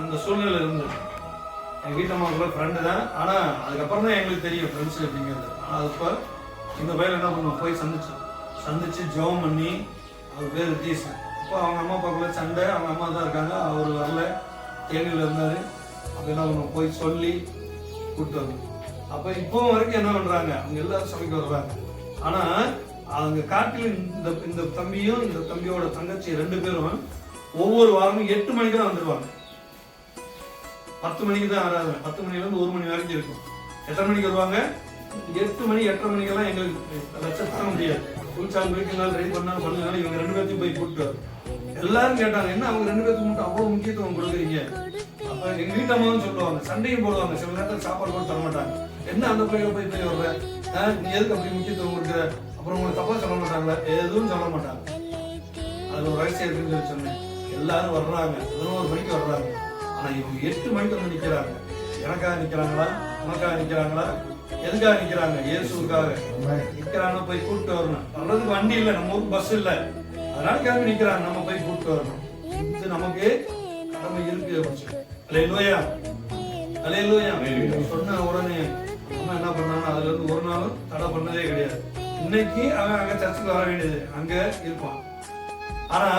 அந்த சூழ்நிலை இருந்தது. எங்கள் வீட்டம்மாவுக்குள்ள ஃப்ரெண்டு தான். ஆனால் அதுக்கப்புறம் தான் எங்களுக்கு தெரியும் ஃப்ரெண்ட்ஸ் அப்படிங்கிறது. ஆனால் அப்போ இந்த பையன் என்ன பண்ணுவோம், போய் சந்திச்சு ஜெபம் பண்ணி, அவர் பேர் ரித்தீஷ். அப்போ அவங்க அம்மா அப்பாக்குள்ள சண்டை, அவங்க அம்மா தான் இருக்காங்க, அவர் வரல, தேனியில் இருந்தார். அப்போ என்ன பண்ணுவோம், போய் சொல்லி கூப்பிட்டு வரணும். அப்போ இப்போ வரைக்கும் என்ன பண்ணுறாங்க, அவங்க எல்லாரும் சபைக்கு வருவாங்க. ஆனால் அவங்க காட்டில் இந்த தம்பியும் இந்த தம்பியோட தங்கச்சி 2 பேரும் ஒவ்வொரு வாரமும் 8 மணிக்கு தான் வந்துடுவாங்க. 10 மணிக்கு தான் ஆராதனை, 10 மணிலேருந்து 1 மணி வரைக்கும் இருக்கும். எத்தனை மணிக்கு வருவாங்க? 8 மணி 8:30 மணிக்கெல்லாம் எங்களுக்கு லட்சம் தாங்க முடியாது. குளிச்சாலும் குளிக்கலாம், ரெடி பண்ணாலும் பண்ணலாம். இவங்க 2 பேர்த்தையும் போய் கூப்பிட்டு வரும். எல்லாரும் கேட்டாங்க, என்ன அவங்க 2 பேருக்கு மட்டும் அவ்வளோ முக்கியத்துவம் கொடுக்குறீங்க? அப்போ எங்கள் வீட்டம்மாவும் சொல்லுவாங்க, சண்டையும் போடுவாங்க. சில நேரத்தில் சாப்பாடு கூட தர மாட்டாங்க. என்ன அந்த பையில போய் வர்ற, நீ எதுக்கு அப்படி முக்கியத்துவம் கொடுக்குற? அப்புறம் உங்களுக்கு தப்பா சொல்ல மாட்டாங்களா? எதுவும் சொல்ல மாட்டாங்க. அது ஒரு ரகசியம் இருக்குன்னு சொல்லி சொன்னேன். எல்லாரும் வர்றாங்க, 11 மணிக்கு வர்றாங்க. ஆனா இவங்க 8 மணிக்கு வந்து நிக்கிறாங்க. எனக்காக நிக்கிறாங்களா, உனக்காக நிக்கிறாங்களா, எதுக்காக நிக்கிறாங்க? இயேசுக்காக நிக்கிறாங்க. போய் கூப்பிட்டு வரணும். வர்றதுக்கு வண்டி இல்லை, நம்ம ஊருக்கு பஸ் இல்லை, அதனால கிளம்பி நிக்கிறாங்க. நம்ம போய் கூப்பிட்டு வரணும். இது நமக்கு கடமை இருக்கு. அல்லேலூயா, அல்லேலூயா. சொன்ன உடனே அம்மா என்ன பண்ணாங்க, அதுல இருந்து ஒரு நாளும் தடை பண்ணதே கிடையாது. இன்னைக்கு அவன் அங்க சர்ச்சுக்கு வர வேண்டியது, அங்க இருப்பான். ஆனா